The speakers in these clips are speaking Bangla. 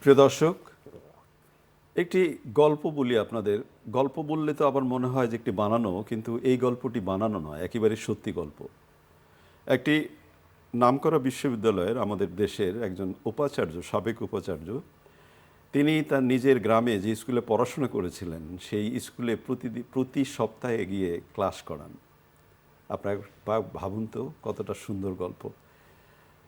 প্রিয় দর্শক, একটি গল্প বলি আপনাদের। গল্প বললে তো আবার মনে হয় যে একটি বানানো, কিন্তু এই গল্পটি বানানো নয়, একেবারে সত্যি গল্প। একটি নামকরা বিশ্ববিদ্যালয়ের আমাদের দেশের একজন উপাচার্য, সাবেক উপাচার্য, তিনি তার নিজের গ্রামে যে স্কুলে পড়াশোনা করেছিলেন সেই স্কুলে প্রতি সপ্তাহে গিয়ে ক্লাস করান। আপনার ভাবুন তো কতটা সুন্দর গল্প।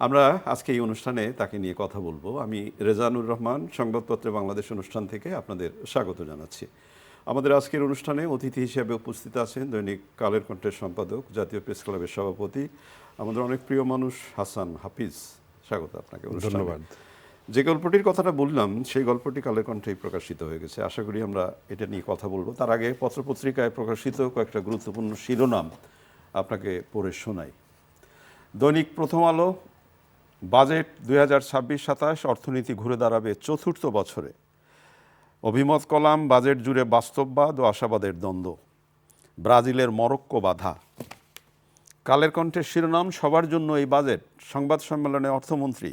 আমরা আজকে এই অনুষ্ঠানে তাকে নিয়ে কথা বলবো। আমি রেজানুর রহমান, সংবাদপত্রে বাংলাদেশ অনুষ্ঠান থেকে আপনাদের স্বাগত জানাচ্ছি। আমাদের আজকের অনুষ্ঠানে অতিথি হিসেবে উপস্থিত আছেন দৈনিক কালের কণ্ঠের সম্পাদক, জাতীয় প্রেস ক্লাবের সভাপতি, আমাদের অনেক প্রিয় মানুষ হাসান হাফিজ। স্বাগত আপনাকে অনুষ্ঠানে। ধন্যবাদ। যে গল্পটির কথাটা বললাম সেই গল্পটি কালের কণ্ঠেই প্রকাশিত হয়ে গেছে। আশা করি আমরা এটা নিয়ে কথা বলবো। তার আগে পত্রপত্রিকায় প্রকাশিত কয়েকটা গুরুত্বপূর্ণ শিরোনাম আপনাকে পড়ে শোনাই। দৈনিক প্রথম আলো, বাজেট 2026-27 অর্থনীতি ঘুরে দাঁড়াবে চতুর্থ বছরে। অভিমত কলাম, বাজেট জুড়ে বাস্তববাদ ও আশাবাদের দ্বন্দ্ব। ব্রাজিলের মরক্কো বাধা। কালের কণ্ঠের শিরোনাম, সবার জন্য এই বাজেট। সংবাদ সম্মেলনে অর্থমন্ত্রী,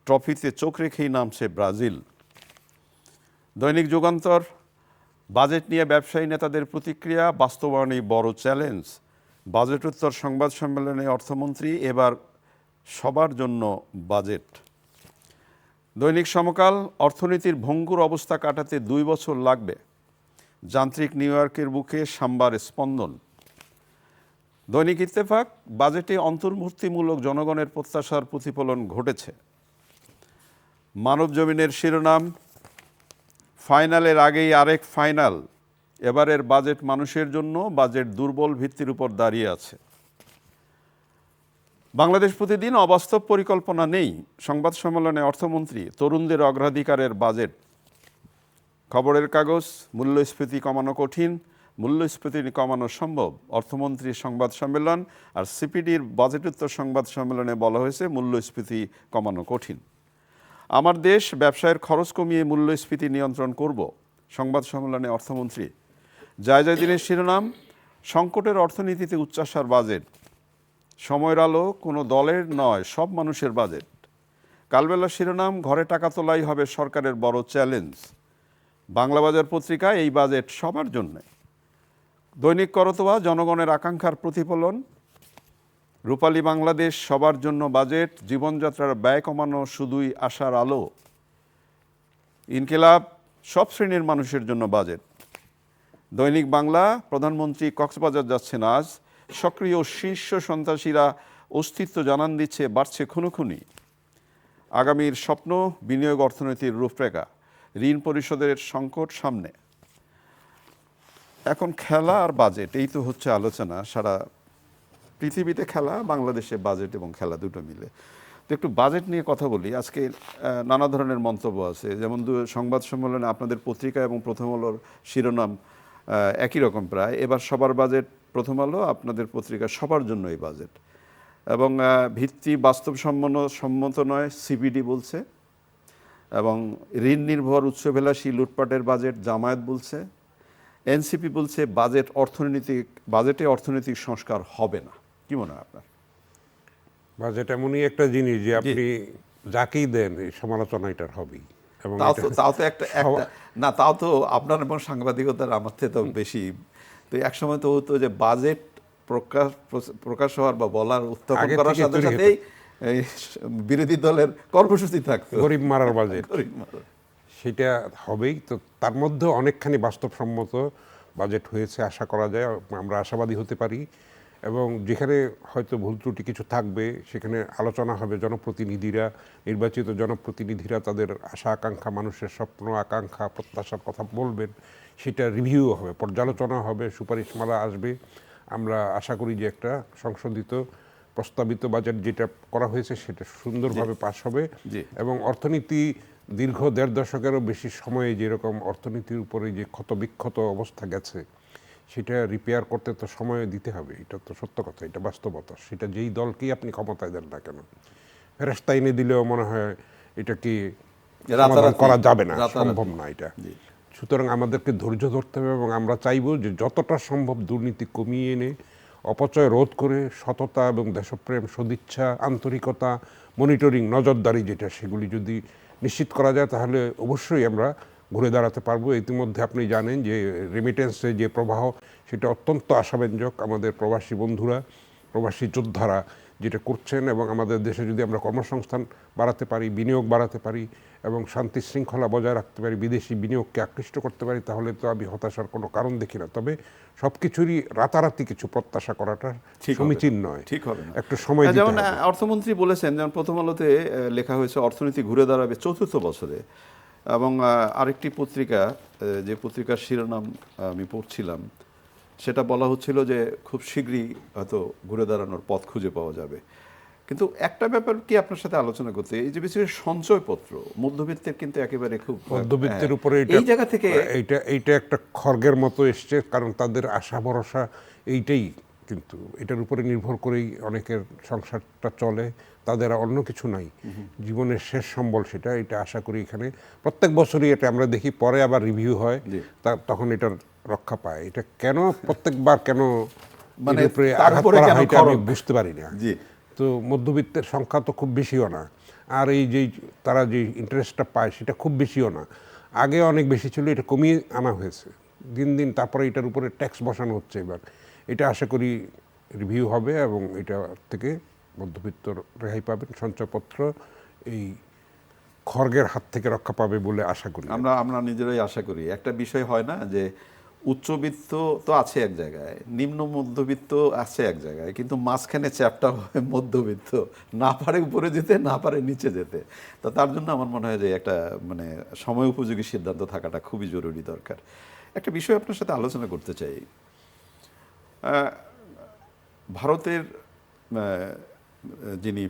ট্রফিতে চোখ রেখেই নামছে ব্রাজিল। দৈনিক যুগান্তর, বাজেট নিয়ে ব্যবসায়ী নেতাদের প্রতিক্রিয়া, বাস্তবায়নেই বড় চ্যালেঞ্জ। বাজেটোত্তর সংবাদ সম্মেলনে অর্থমন্ত্রী, এবার সবার জন্য বাজেট। দৈনিক সমকাল, অর্থনীতির ভঙ্গুর অবস্থা কাটাতে 2 বছর লাগবে। যান্ত্রিক নিউ ইয়র্কের বুকে সাম্বার স্পন্দন। দৈনিক ইত্তেফাক, বাজেটে অন্তর্ভুক্তিমূলক জনগণের প্রত্যাশার প্রতিফলন ঘটেছে। মানবজমিনের শিরোনাম, ফাইনালের আগেই আরেক ফাইনাল। এবারের বাজেট মানুষের জন্য, বাজেট দুর্বল ভিত্তির উপর দাঁড়িয়ে আছে। বাংলাদেশ প্রতিদিন, অবাস্তব পরিকল্পনা নেই। সংবাদ সম্মেলনে অর্থমন্ত্রী, তরুণদের অগ্রাধিকারের বাজেট। খবরের কাগজ, মূল্যস্ফীতি কমানো কঠিন, মূল্যস্ফীতি কমানো সম্ভব। অর্থমন্ত্রীর সংবাদ সম্মেলন আর সিপিডির বাজেটোত্তর সংবাদ সম্মেলনে বলা হয়েছে মূল্যস্ফীতি কমানো কঠিন। আমার দেশ, ব্যবসায়ের খরচ কমিয়ে মূল্যস্ফীতি নিয়ন্ত্রণ করব। সংবাদ সম্মেলনে অর্থমন্ত্রী। জায়জায় দিনের শিরোনাম, সংকটের অর্থনীতিতে উচ্চাশার বাজেট। সময়ের আলো, কোনো দলের নয়, সব মানুষের বাজেট। কালবেলার শিরোনাম, ঘরে টাকা তোলাই হবে সরকারের বড় চ্যালেঞ্জ। বাংলাবাজার পত্রিকায়, এই বাজেট সবার জন্যে। দৈনিক করতোয়া, জনগণের আকাঙ্ক্ষার প্রতিফলন। রূপালী বাংলাদেশ, সবার জন্য বাজেট। জীবনযাত্রার ব্যয় কমানো শুধুই আশার আলো। ইনকিলাব, সব শ্রেণীর মানুষের জন্য বাজেট। দৈনিক বাংলা, প্রধানমন্ত্রী কক্সবাজার যাচ্ছেন আজ। সক্রিয় শীর্ষ সন্ত্রাসীরা অস্তিত্ব জানান দিচ্ছে, বাড়ছে খুনোখুনি। আগামীর স্বপ্ন, বিনিয়োগ অর্থনীতির রূপরেখা। ঋণ পরিশোধের সংকট সামনে। এখন খেলা আর বাজেট, এই তো হচ্ছে আলোচনা। সারা পৃথিবীতে খেলা, বাংলাদেশে বাজেট এবং খেলা দুটো মিলে। তো একটু বাজেট নিয়ে কথা বলি। আজকে নানা ধরনের মন্তব্য আছে, যেমন সংবাদ সম্মেলনে আপনাদের পত্রিকা এবং প্রথম আলোর শিরোনাম একই রকম প্রায়। এবার সবার বাজেট, প্রথম আলো, আপনাদের পত্রিকা সবার জন্য এই বাজেট। এবং ভিত্তি বাস্তবসম্মত নয়, সিপিডি বলছে। এবং ঋণ নির্ভর উচ্চভিলাষী লুটপাটের বাজেট, জামায়াত বলছে। এনসিপি বলছে বাজেটে অর্থনৈতিক সংস্কার হবে না। কি মনে হয় আপনার? বাজেট এমনই একটা জিনিস যে আপনি যাকেই দেন এই সমালোচনা এটার হবেই। এবং তাও তো একটা না, তাও তো আপনার এবং সাংবাদিকতার আমার থেকে তো বেশি। তো একসময় তো হতো যে বাজেট প্রকাশ হওয়ার বা বলার উত্থাপন করার সাথে সাথেই বিরোধী দলের কর্মসূচি থাকতো, গরিব মারার বাজেট। গরিব মারার। সেটা হবেই। তো তার মধ্যে অনেকখানি বাস্তবসম্মত বাজেট হয়েছে, আশা করা যায়। আমরা আশাবাদী হতে পারি। এবং যেখানে হয়তো ভুল ত্রুটি কিছু থাকবে সেখানে আলোচনা হবে। নির্বাচিত জনপ্রতিনিধিরা তাদের আশা আকাঙ্ক্ষা, মানুষের স্বপ্ন আকাঙ্ক্ষা প্রত্যাশার কথা বলবেন। সেটা রিভিউ হবে, পর্যালোচনা হবে, সুপারিশমালা আসবে। আমরা আশা করি যে একটা সংশোধিত প্রস্তাবিত বাজেট যেটা করা হয়েছে সেটা সুন্দরভাবে পাস হবে। এবং অর্থনীতি দীর্ঘ 1.5 দশকেরও বেশি সময়ে যেরকম অর্থনীতির উপরে যে ক্ষতবিক্ষত অবস্থা গেছে সেটা রিপেয়ার করতে তো সময় দিতে হবে। এটা তো সত্য কথা, এটা বাস্তবতা। সেটা যেই দলকেই আপনি ক্ষমতায় দেন না কেন, ফেরেশতা এনে দিলেও মনে হয় এটা কি সমাধান করা যাবে না, সম্ভব না এটা। সুতরাং আমাদেরকে ধৈর্য ধরতে হবে এবং আমরা চাইব যে যতটা সম্ভব দুর্নীতি কমিয়ে এনে, অপচয় রোধ করে, সততা এবং দেশপ্রেম, সদিচ্ছা, আন্তরিকতা, মনিটরিং, নজরদারি যেটা, সেগুলি যদি নিশ্চিত করা যায় তাহলে অবশ্যই আমরা ঘুরে দাঁড়াতে পারবো। ইতিমধ্যে আপনি জানেন যে রেমিটেন্সে যে প্রবাহ সেটা অত্যন্ত আশাব্যঞ্জক। আমাদের প্রবাসী বন্ধুরা, প্রবাসী যোদ্ধারা যেটা করছেন, এবং আমাদের দেশে যদি আমরা কর্মসংস্থান বাড়াতে পারি, বিনিয়োগ বাড়াতে পারি এবং শান্তি শৃঙ্খলা বজায় রাখতে পারি, বিদেশি বিনিয়োগকে আকৃষ্ট করতে পারি, তাহলে তো আমি হতাশার কোনো কারণ দেখি না। তবে সব কিছুরই রাতারাতি কিছু প্রত্যাশা করাটা সমীচীন নয়, ঠিক হবে না। একটু সময় দিতে যেমন হবে। অর্থমন্ত্রী বলেছেন, যেমন প্রথম আলোতে লেখা হয়েছে অর্থনীতি ঘুরে দাঁড়াবে ৪র্থ বছরে, এবং আরেকটি পত্রিকা, যে পত্রিকার শিরোনাম আমি পড়ছিলাম, সেটা বলা হচ্ছিল যে খুব শীঘ্রই হয়তো ঘুরে দাঁড়ানোর পথ খুঁজে পাওয়া যাবে। কিন্তু একটা ব্যাপার কি আপনার সাথে আলোচনা করতে, এই যে বিশেষ সঞ্চয়পত্র মধ্যবিত্তের কিন্তু একেবারে খুব মধ্যবিত্তের উপরে এই জায়গা থেকে এইটা একটা খড়গের মতো এসছে, কারণ তাদের আশা ভরসা এইটাই, কিন্তু এটার উপরে নির্ভর করেই অনেকের সংসারটা চলে, তাদের আর অন্য কিছু নাই, জীবনের শেষ সম্বল সেটা। এটা আশা করি এখানে প্রত্যেক বছরই এটা আমরা দেখি, পরে আবার রিভিউ হয়, তখন এটার রক্ষা পায়। এটা কেন প্রত্যেকবার কেন মানে এর উপরে তার আঘাত উপরে করা কেন হয় এটা আমি খড়গ? বুঝতে পারি না। জি। তো মধ্যবিত্তের সংখ্যা তো খুব বেশিও না, আর এই যে তারা যে ইন্টারেস্টটা পায় সেটা খুব বেশিও না। আগে অনেক বেশি ছিল, এটা কমিয়ে আনা হয়েছে দিন দিন, তারপরে এটার উপরে ট্যাক্স বসানো হচ্ছে এবার। এটা আশা করি রিভিউ হবে এবং এটা থেকে মধ্যবিত্ত রেহাই পাবেন, সঞ্চয়পত্র এই খড়গের হাত থেকে রক্ষা পাবে বলে আশা করি। আমরা নিজেরাই আশা করি। একটা বিষয় হয় না যে উচ্চবিত্ত তো আছে এক জায়গায়, নিম্ন মধ্যবিত্ত আছে এক জায়গায়, কিন্তু মাঝখানে চ্যাপটা হয় মধ্যবিত্ত, না পারে উপরে যেতে, না পারে নিচে যেতে। তো তার জন্য আমার মনে হয় যে একটা মানে সময় উপযোগী সিদ্ধান্ত থাকাটা খুবই জরুরি দরকার। একটা বিষয় আপনার সাথে আলোচনা করতে চাই। ভারতের যিনি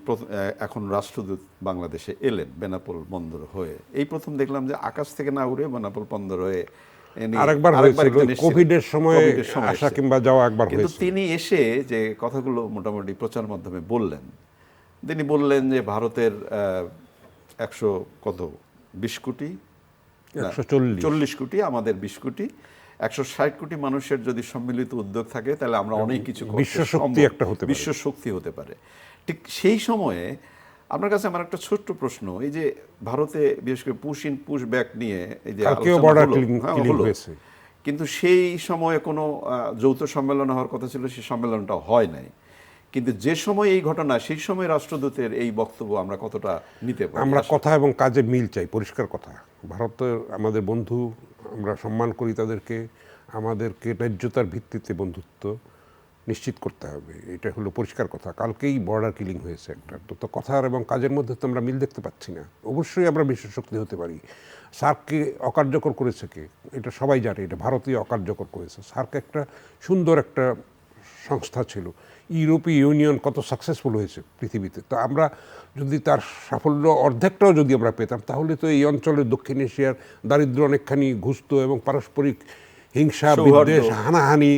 এখন রাষ্ট্রদূত বাংলাদেশে এলেন বেনাপোল বন্দর হয়ে, এই প্রথম দেখলাম যে আকাশ থেকে না উড়ে বেনাপোল বন্দর হয়ে আরেকবার হয়েছিল কোভিডের সময় আসা কিংবা যাওয়া একবার কিন্তু হয়েছে। তিনি এসে যে কথাগুলো মোটামুটি প্রচার মাধ্যমে বললেন, তিনি বললেন যে ভারতের 120 কোটি 140 কোটি, আমাদের 20 কোটি, 160 কোটি মানুষের যদি সম্মিলিত উদ্যোগ থাকে তাহলে আমরা অনেক কিছু বিশ্বশক্তি একটা হতে পারে, বিশ্ব শক্তি হতে পারে। ঠিক সেই সময়ে আপনার কাছে আমার একটা ছোট্ট প্রশ্ন, এই যে ভারতে বিশেষ করে পুশ ইন পুশ ব্যাক নিয়ে এই যে হয়েছে, কিন্তু সেই সময়ে কোনো যৌথ সম্মেলন হওয়ার কথা ছিল, সেই সম্মেলনটা হয় নাই। কিন্তু যে সময় এই ঘটনা, সেই সময় রাষ্ট্রদূতের এই বক্তব্য আমরা কতটা নিতে পারি? আমরা কথা এবং কাজে মিল চাই, পরিষ্কার কথা। ভারতের আমাদের বন্ধু, আমরা সম্মান করি তাদেরকে, আমাদেরকে ন্যায্যতার ভিত্তিতে বন্ধুত্ব নিশ্চিত করতে হবে, এটা হলো পরিষ্কার কথা। কালকেই বর্ডার কিলিং হয়েছে একটা, তো কথার এবং কাজের মধ্যে তো আমরা মিল দেখতে পাচ্ছি না। অবশ্যই আমরা বিশ্বশক্তি হতে পারি। সার্ককে অকার্যকর করেছে কে? এটা সবাই জানে, এটা ভারতীয় অকার্যকর করেছে। সার্ক একটা সুন্দর একটা সংস্থা ছিল। ইউরোপীয় ইউনিয়ন কত সাকসেসফুল হয়েছে পৃথিবীতে, তো আমরা যদি তার সাফল্য অর্ধেকটাও যদি আমরা পেতাম, তাহলে তো এই অঞ্চলের দক্ষিণ এশিয়ার দারিদ্র অনেকখানি ঘুচত এবং পারস্পরিক হিংসা, বিদ্বেষ, হানাহানি,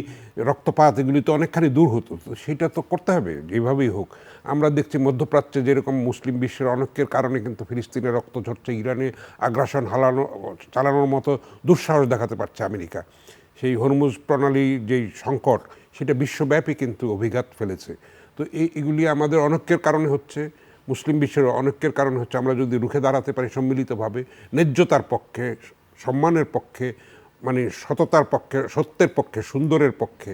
রক্তপাত এগুলি তো অনেকখানি দূর হতো। তো সেটা তো করতে হবে যেভাবেই হোক। আমরা দেখছি মধ্যপ্রাচ্যে যেরকম মুসলিম বিশ্বের অনেকের কারণে কিন্তু ফিলিস্তিনে রক্ত ঝরছে, ইরানে আগ্রাসন চালানোর মতো দুঃসাহস দেখাতে পারছে আমেরিকা। সেই হরমুজ প্রণালী যেই সংকট, সেটা বিশ্বব্যাপী কিন্তু অভিঘাত ফেলেছে। তো এগুলি আমাদের অনেকের কারণে হচ্ছে, মুসলিম বিশ্বের অনেকের কারণে হচ্ছে। আমরা যদি রুখে দাঁড়াতে পারি সম্মিলিতভাবে, ন্যায্যতার পক্ষে, সম্মানের পক্ষে, মানে সততার পক্ষে, সত্যের পক্ষে, সুন্দরের পক্ষে,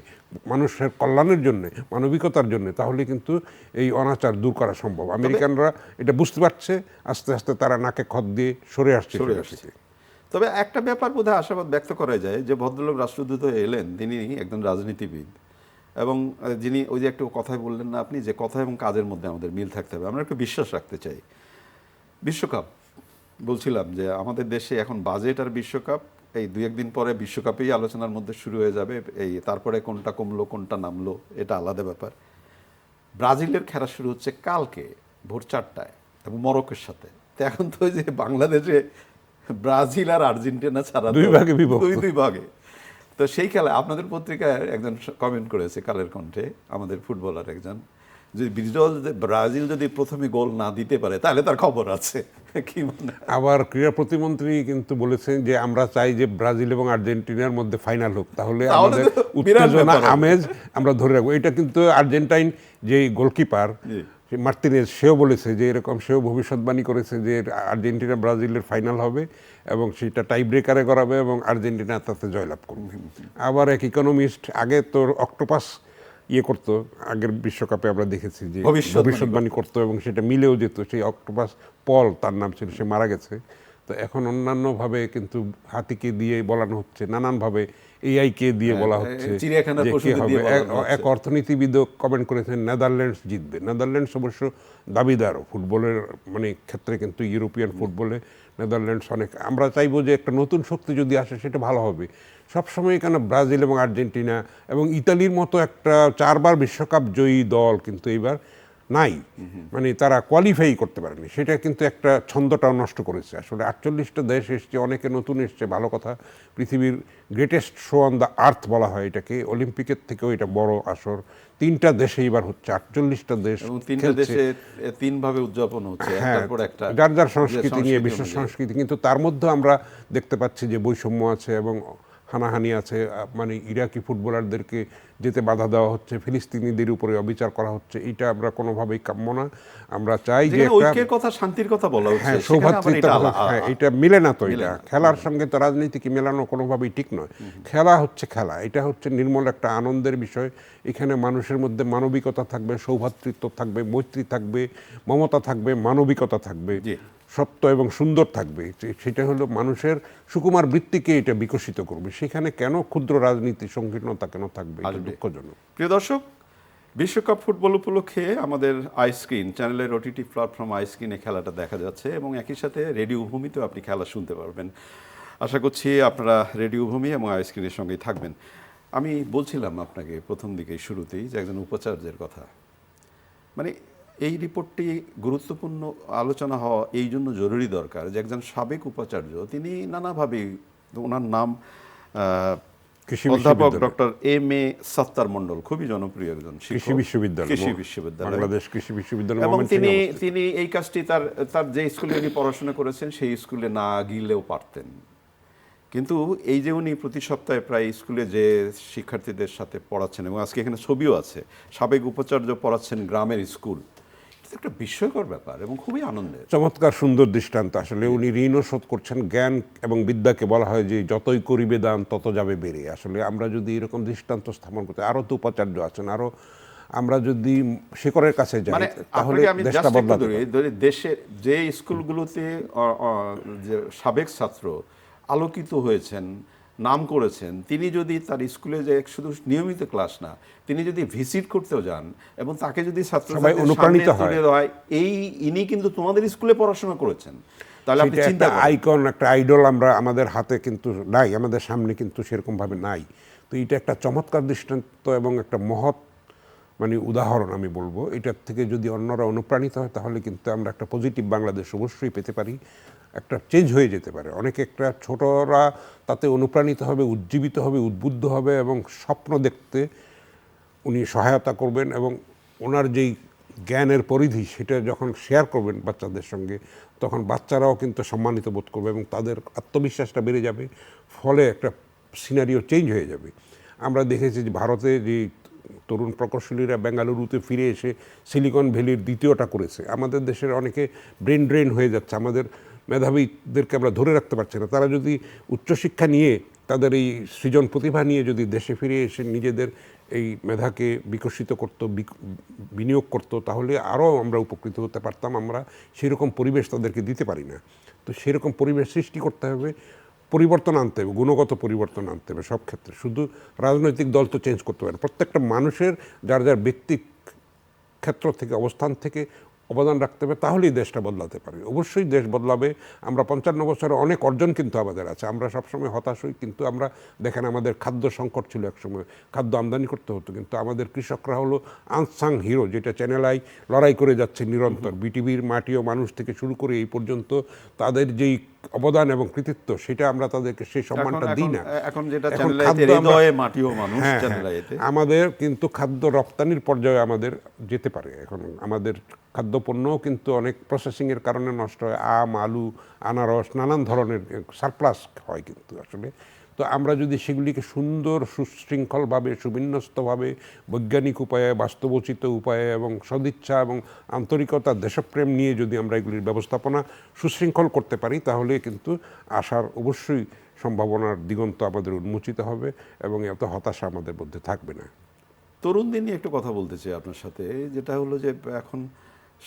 মানুষের কল্যাণের জন্য, মানবিকতার জন্য, তাহলে কিন্তু এই অনাচার দূর করা সম্ভব। আমেরিকানরা এটা বুঝতে পারছে, আস্তে আস্তে তারা নাকে খত দিয়ে সরে আসছে। তবে একটা ব্যাপার বোধহয় আশাবাদ ব্যক্ত করা যায়, যে ভদ্রলোক রাষ্ট্রদূত হয়ে এলেন, তিনি একজন রাজনীতিবিদ, এবং যিনি ওই যে একটু কথায় বললেন না আপনি, যে কথা এবং কাজের মধ্যে আমাদের মিল থাকতে হবে। আমরা একটু বিশ্বাস রাখতে চাই। বিশ্বকাপ বলছিলাম যে আমাদের দেশে এখন বাজেট আর বিশ্বকাপ, এই 2-1 দিন পরে বিশ্বকাপেই আলোচনার মধ্যে শুরু হয়ে যাবে। এই তারপরে কোনটা কমলো কোনটা নামলো এটা আলাদা ব্যাপার। ব্রাজিলের খেলা শুরু হচ্ছে কালকে ভোর 4টায় এবং মরক্কোর সাথে। তো এখন তো ওই যে বাংলাদেশে ব্রাজিল আর আর্জেন্টিনা ছাড়া দুই ভাগে, তো সেই খেলা আপনাদের পত্রিকায় একজন কমেন্ট করেছে কালের কণ্ঠে, আমাদের ফুটবলার একজন, যদি ব্রাজিল যদি প্রথমে গোল না দিতে পারে তাহলে তার খবর আছে। কি মনে? আবার ক্রীড়া প্রতিমন্ত্রী কিন্তু বলেছেন যে আমরা চাই যে ব্রাজিল এবং আর্জেন্টিনার মধ্যে ফাইনাল হোক, তাহলে আমাদের উত্তেজনা, আমেজ আমরা ধরে রাখবো। এটা কিন্তু আর্জেন্টাইন যে গোলকিপার মার্তিনেজ সেও বলেছে যে এরকম, সেও ভবিষ্যৎবাণী করেছে যে আর্জেন্টিনা ব্রাজিলের ফাইনাল হবে এবং সেটা টাই ব্রেকারে করাবে এবং আর্জেন্টিনা তাতে জয়লাভ করবে। আবার এক ইকোনমিস্ট, আগে তো অক্টোপাস করতো, আগের বিশ্বকাপে আমরা দেখেছি যে ভবিষ্যৎবাণী করতো এবং সেটা মিলেও যেত। সেই অক্টোপাস পল তার নাম ছিল, সে মারা গেছে। তো এখন অন্যান্যভাবে কিন্তু হাতিকে দিয়ে বলানো হচ্ছে, নানানভাবে এআইকে দিয়ে বলা হচ্ছে যে কি হবে। এক অর্থনীতিবিদও কমেন্ট করেছেন নেদারল্যান্ডস জিতবে। নেদারল্যান্ডস অবশ্য দাবিদার ফুটবলের মানে ক্ষেত্রে, কিন্তু ইউরোপিয়ান ফুটবলে নেদারল্যান্ডস অনেক। আমরা চাইবো যে একটা নতুন শক্তি যদি আসে সেটা ভালো হবে। সবসময় কেন ব্রাজিল এবং আর্জেন্টিনা এবং ইতালির মতো একটা 4 বার বিশ্বকাপ জয়ী দল কিন্তু এইবার নাই, মানে তারা কোয়ালিফাই করতে পারেনি। সেটা কিন্তু একটা ছন্দটাও নষ্ট করেছে। আসলে 48টা দেশ এসছে, অনেকে নতুন এসছে, ভালো কথা। পৃথিবীর greatest show on the earth বলা হয় এটাকে, অলিম্পিকের থেকেও এটা বড় আসর। 3টা দেশে এবার হচ্ছে, 48টা দেশ এবং 3টা দেশে 3 ভাবে উদযাপন হচ্ছে, একটার পর একটা, যার যার সংস্কৃতি নিয়ে, বিশ্ব সংস্কৃতি। কিন্তু তার মধ্যে আমরা দেখতে পাচ্ছি যে বৈষম্য আছে এবং হানাহানি আছে। মানে ইরাকি ফুটবলারদেরকে যেতে বাধা দেওয়া হচ্ছে, ফিলিস্তিনিদের উপরে অবিচার করা হচ্ছে। এটা আমরা কোনোভাবেই কাম্য না। আমরা চাই যে ঐক্যের কথা, শান্তির কথা বলা হচ্ছে, সৌভ্রাতৃত্ব, এটা মিলে না। তো এটা খেলার সঙ্গে তো রাজনীতিকে মেলানো কোনোভাবেই ঠিক নয়। খেলা হচ্ছে খেলা, এটা হচ্ছে নির্মল একটা আনন্দের বিষয়। এখানে মানুষের মধ্যে মানবিকতা থাকবে, সৌভ্রাতৃত্ব থাকবে, মৈত্রী থাকবে, মমতা থাকবে, মানবিকতা থাকবে, সত্য এবং সুন্দর থাকবে। সেটা হলো মানুষের সুকুমার বৃত্তিকে এটা বিকশিত করবে। সেখানে কেন ক্ষুদ্র রাজনীতি, সংকীর্ণতা কেন থাকবে? এটা দুঃখজনক। প্রিয় দর্শক, বিশ্বকাপ ফুটবল উপলক্ষে আমাদের আইস্ক্রিন চ্যানেলের ওটিটি প্ল্যাটফর্ম আইস্ক্রিনে খেলাটা দেখা যাচ্ছে এবং একই সাথে রেডিও ভূমিতেও আপনি খেলা শুনতে পারবেন। আশা করছি আপনারা রেডিও ভূমি এবং আইস্ক্রিনের সঙ্গেই থাকবেন। আমি বলছিলাম আপনাকে প্রথম দিকে শুরুতেই যে একজন উপাচার্যের কথা, মানে এই রিপোর্টটি গুরুত্বপূর্ণ আলোচনা হওয়া এই জন্য জরুরি দরকার যে একজন সাবেক উপাচার্য, তিনি নানাভাবেই, ওনার নাম অধ্যাপক ডক্টর এম.এ. সত্তার মণ্ডল, খুবই জনপ্রিয় একজন কৃষি বিশ্ববিদ্যালয়, বাংলাদেশ কৃষি বিশ্ববিদ্যালয়। এবং তিনি এই কাজটি তার যে স্কুলে উনি পড়াশোনা করেছেন সেই স্কুলে না গিলেও পারতেন, কিন্তু এই যে উনি প্রতি সপ্তাহে প্রায় স্কুলে যে শিক্ষার্থীদের সাথে পড়াচ্ছেন, এবং আজকে এখানে ছবিও আছে, সাবেক উপাচার্য পড়াচ্ছেন গ্রামের স্কুল, একটা বিস্ময়কর ব্যাপার এবং খুবই আনন্দের। চমৎকার সুন্দর দৃষ্টান্ত। আসলে উনি ঋণও শোধ করছেন। জ্ঞান এবং বিদ্যাকে বলা হয় যে যতই করিবে দান তত যাবে বেড়ে। আসলে আমরা যদি এরকম দৃষ্টান্ত স্থাপন করতে, আরও তো উপাচার্য আছেন, আরও আমরা যদি শেখরের কাছে যাই তাহলে দেশটা বদলাতে পারে। দেশের যে স্কুলগুলোতে যে সাবেক ছাত্র আলোকিত হয়েছেন, নাম করেছেন, তিনি যদি তার স্কুলে যে শুধু নিয়মিত ক্লাস না, তিনি যদি ভিজিট করতেও যান এবং তাকে যদি ছাত্রছাত্রীদের অনুপ্রাণিত হয়, ইনি কিন্তু তোমাদের স্কুলে পড়াশোনা করেছেন, তাহলে আপনি চিন্তা করেন। আইকন, একটা আইডল আমরা আমাদের হাতে কিন্তু নাই, আমাদের সামনে কিন্তু সেরকম ভাবে নাই। তো এটা একটা চমৎকার দৃষ্টান্ত এবং একটা মহৎ মানে উদাহরণ আমি বলবো। এটার থেকে যদি অন্যরা অনুপ্রাণিত হয় তাহলে কিন্তু আমরা একটা পজিটিভ বাংলাদেশ অবশ্যই পেতে পারি, একটা চেঞ্জ হয়ে যেতে পারে। অনেকে একটা ছোটরা তাতে অনুপ্রাণিত হবে, উজ্জীবিত হবে, উদ্বুদ্ধ হবে এবং স্বপ্ন দেখতে উনি সহায়তা করবেন এবং ওনার যেই জ্ঞানের পরিধি সেটা যখন শেয়ার করবেন বাচ্চাদের সঙ্গে, তখন বাচ্চারাও কিন্তু সম্মানিত বোধ করবে এবং তাদের আত্মবিশ্বাসটা বেড়ে যাবে, ফলে একটা সিনারিও চেঞ্জ হয়ে যাবে। আমরা দেখেছি যে ভারতে যে তরুণ প্রকৌশলীরা বেঙ্গালুরুতে ফিরে এসে সিলিকন ভ্যালির দ্বিতীয়টা করেছে। আমাদের দেশের অনেকে ব্রেন ড্রেন হয়ে যাচ্ছে, আমাদের মেধাবীদেরকে আমরা ধরে রাখতে পারছি না। তারা যদি উচ্চশিক্ষা নিয়ে, তাদের এই সৃজন প্রতিভা নিয়ে যদি দেশে ফিরে এসে নিজেদের এই মেধাকে বিকশিত করত, বিনিয়োগ করত, তাহলে আরও আমরা উপকৃত হতে পারতাম। আমরা সেরকম পরিবেশ তাদেরকে দিতে পারি না। তো সেরকম পরিবেশ সৃষ্টি করতে হবে, পরিবর্তন আনতে হবে, গুণগত পরিবর্তন আনতে হবে সব ক্ষেত্রে। শুধু রাজনৈতিক দল তো চেঞ্জ করতে পারে, প্রত্যেকটা মানুষের যার যার ব্যক্তি ক্ষেত্র থেকে, অবস্থান থেকে অবদান রাখতে হবে, তাহলেই দেশটা বদলাতে পারে। অবশ্যই দেশ বদলাবে। আমরা 55 বছরে অনেক অর্জন কিন্তু আমাদের আছে, আমরা সবসময় হতাশ হই। কিন্তু আমরা দেখেন আমাদের খাদ্য সংকট ছিল একসময়, খাদ্য আমদানি করতে হতো, কিন্তু আমাদের কৃষকরা হলো আনসাং হিরো, যেটা চ্যানেল আই লড়াই করে যাচ্ছে নিরন্তর। বিটিভির মাটি ও মানুষ থেকে শুরু করে এই পর্যন্ত তাদের যেই অবদান এবং কৃতিত্ব, সেটা আমরা তাদেরকে সেই সম্মানটা দিই না। এখন যেটা চ্যানেল আইতে হৃদয়ে মাটি ও মানুষ চ্যানেল আইতে, আমাদের কিন্তু খাদ্য রপ্তানির পর্যায়ে আমাদের যেতে পারে। এখন আমাদের খাদ্যপণ্যও কিন্তু অনেক প্রসেসিংয়ের কারণে নষ্ট হয়। আম, আলু, আনারস, নানান ধরনের সারপ্লাস হয় কিন্তু আসলে। তো আমরা যদি সেগুলিকে সুন্দর সুশৃঙ্খলভাবে সুবিন্যস্তভাবে বৈজ্ঞানিক উপায়ে বাস্তবোচিত উপায়ে এবং সদিচ্ছা এবং আন্তরিকতা দেশপ্রেম নিয়ে যদি আমরা এগুলির ব্যবস্থাপনা সুশৃঙ্খল করতে পারি, তাহলে কিন্তু আশার অবশ্যই সম্ভাবনার দিগন্ত আমাদের উন্মোচিত হবে এবং এত হতাশা আমাদের মধ্যে থাকবে না। তরুণদের নিয়ে একটু কথা বলতে চাই আপনার সাথে, যেটা হলো যে এখন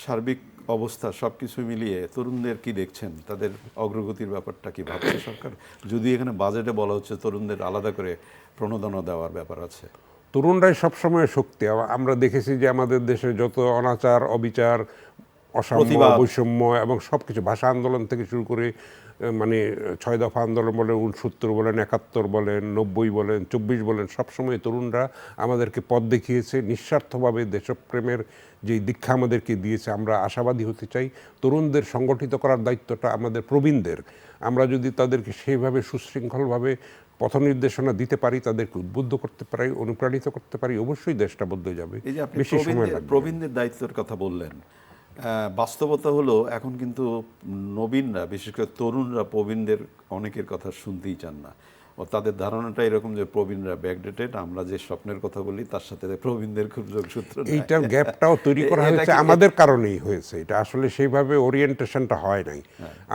সার্বিক অবস্থা সব কিছু মিলিয়ে তরুণদের কি দেখছেন, তাদের অগ্রগতির ব্যাপারটা কি ভাবছে সরকার? যদি এখানে বাজেটে বলা হচ্ছে তরুণদের আলাদা করে প্রণোদনা দেওয়ার ব্যাপার আছে। তরুণরাই সবসময় শক্তি। আমরা দেখেছি যে আমাদের দেশে যত অনাচার অবিচার অসাম্য প্রতিবাদ। বৈষম্য এবং সব কিছু ভাষা আন্দোলন থেকে শুরু করে মানে 6 দফা আন্দোলন বলেন, 69 বলেন, 71 বলেন, 90 বলেন, 24 বলেন, সবসময় তরুণরা আমাদেরকে পথ দেখিয়েছে নিঃস্বার্থভাবে। দেশপ্রেমের যে দীক্ষা আমাদেরকে দিয়েছে, আমরা আশাবাদী হতে চাই। তরুণদের সংগঠিত করার দায়িত্বটা আমাদের প্রবীণদের। আমরা যদি তাদেরকে সেইভাবে সুশৃঙ্খলভাবে পথ নির্দেশনা দিতে পারি, তাদেরকে উদ্বুদ্ধ করতে পারি, অনুপ্রাণিত করতে পারি, অবশ্যই দেশটা বদলে যাবে। এই যে আপনি বেশি সময় লাগবে না। প্রবীণদের দায়িত্বের কথা বললেন, বাস্তবতা হলো এখন কিন্তু নবীনরা, বিশেষ করে তরুণরা প্রবীণদের অনেকের কথা শুনতেই চান না। ও তাদের ধারণাটা এরকম যে প্রবীণরা ব্যাকডেটেড, আমরা যে স্বপ্নের কথা বলি তার সাথে প্রবীণদের খুব যোগসূত্র নেই। এইটার গ্যাপটাও তৈরি করা হয়েছে আমাদের কারণেই হয়েছে। এটা আসলে সেইভাবে ওরিয়েন্টেশনটা হয় নাই।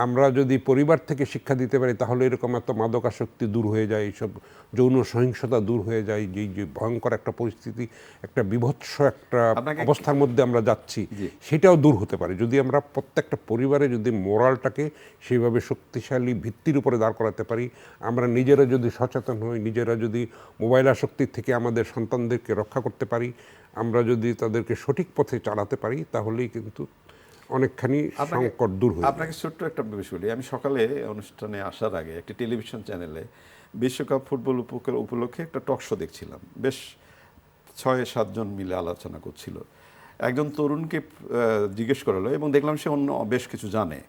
আমরা যদি পরিবার থেকে শিক্ষা দিতে পারি, তাহলে এরকম এত মাদকাসক্তি দূর হয়ে যায়, এইসব যৌন সহিংসতা দূর হয়ে যায়, যে ভয়ঙ্কর একটা পরিস্থিতি, একটা বিভৎস একটা অবস্থার মধ্যে আমরা যাচ্ছি, সেটাও দূর হতে পারে যদি আমরা প্রত্যেকটা পরিবারে যদি মোরালটাকে সেইভাবে শক্তিশালী ভিত্তির উপরে দাঁড় করাতে পারি। আমরা নিজেরা যদি সচেতন হই, নিজেরা যদি মোবাইল আসক্তির থেকে আমাদের সন্তানদেরকে রক্ষা করতে পারি, আমরা যদি তাদেরকে সঠিক পথে চালাতে পারি, তাহলেই কিন্তু অনেকখানি সংকট দূর হয়ে যাবে। আপনাকে ছোট্ট একটা বিষয় বলি। আমি সকালে অনুষ্ঠানে আসার আগে একটি টেলিভিশন চ্যানেলে বিশ্বকাপ ফুটবল উপলক্ষে একটা টক শো দেখছিলাম। বেশ 6-7 জন মিলে আলোচনা করছিল। একজন তরুণকে জিজ্ঞেস করালো এবং দেখলাম সে অন্য বেশ কিছু জানে,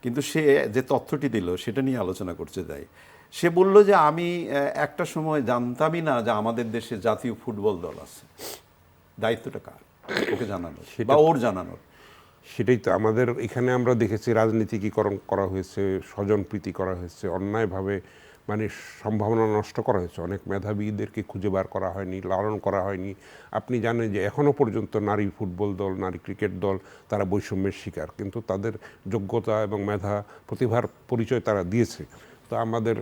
কিন্তু সে যে তথ্যটি দিল সেটা নিয়ে আলোচনা করতে যায়। সে বলল যে আমি একটা সময় জানতামই না যে আমাদের দেশে জাতীয় ফুটবল দল আছে। দায়িত্বটা কার ওকে জানানোর বা ওর জানানোর? সেটাই তো আমাদের এখানে আমরা দেখেছি রাজনীতিকীকরণ করা হয়েছে, স্বজনপ্রীতি করা হয়েছে, অন্যায়ভাবে মানে সম্ভাবনা নষ্ট করা হয়েছে। অনেক মেধাবীদেরকে খুঁজে বার করা হয়নি, লালন করা হয়নি। আপনি জানেন যে এখনও পর্যন্ত নারী ফুটবল দল, নারী ক্রিকেট দল, তারা বৈষম্যের শিকার, কিন্তু তাদের যোগ্যতা এবং মেধা প্রতিভার পরিচয় তারা দিয়েছে। তো আমাদের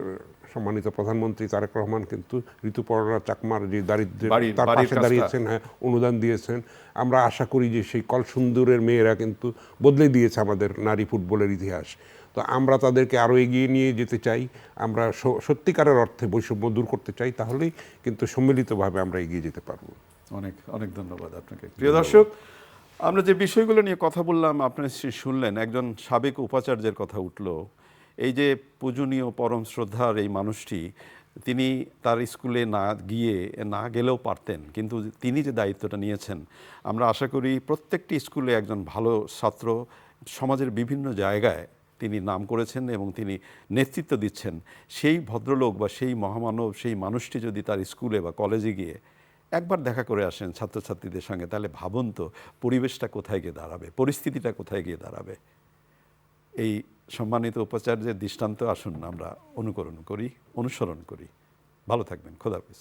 সম্মানিত প্রধানমন্ত্রী তারেক রহমান কিন্তু ঋতুপর্ণা চাকমার যে দারিদ্র্যের তার পাশে দাঁড়িয়েছেন, হ্যাঁ, অনুদান দিয়েছেন। আমরা আশা করি যে সেই কলসুন্দরের মেয়েরা কিন্তু বদলে দিয়েছে আমাদের নারী ফুটবলের ইতিহাস। তো আমরা তাদেরকে আরও এগিয়ে নিয়ে যেতে চাই। আমরা সত্যিকারের অর্থে বৈষম্য দূর করতে চাই, তাহলেই কিন্তু সম্মিলিতভাবে আমরা এগিয়ে যেতে পারবো। অনেক অনেক ধন্যবাদ আপনাকে। প্রিয় দর্শক, আমরা যে বিষয়গুলো নিয়ে কথা বললাম আপনারা শুনলেন। একজন সাবেক উপাচার্যের কথা উঠলো। এই যে পূজনীয় পরম শ্রদ্ধার এই মানুষটি, তিনি তার স্কুলে না গেলেও পারতেন, কিন্তু তিনি যে দায়িত্বটা নিয়েছেন, আমরা আশা করি প্রত্যেকটি স্কুলে একজন ভালো ছাত্র, সমাজের বিভিন্ন জায়গায় তিনি নাম করেছেন এবং তিনি নেতৃত্ব দিচ্ছেন। সেই ভদ্রলোক বা সেই মহামানব, সেই মানুষটি যদি তার স্কুলে বা কলেজে গিয়ে একবার দেখা করে আসেন ছাত্রছাত্রীদের সঙ্গে, তাহলে ভাবুন তো পরিবেশটা কোথায় গিয়ে দাঁড়াবে, পরিস্থিতিটা কোথায় গিয়ে দাঁড়াবে। এই সম্মানিত উপাচার্যের দৃষ্টান্ত আসুন আমরা অনুসরণ করি। ভালো থাকবেন। খোদা হাফেজ।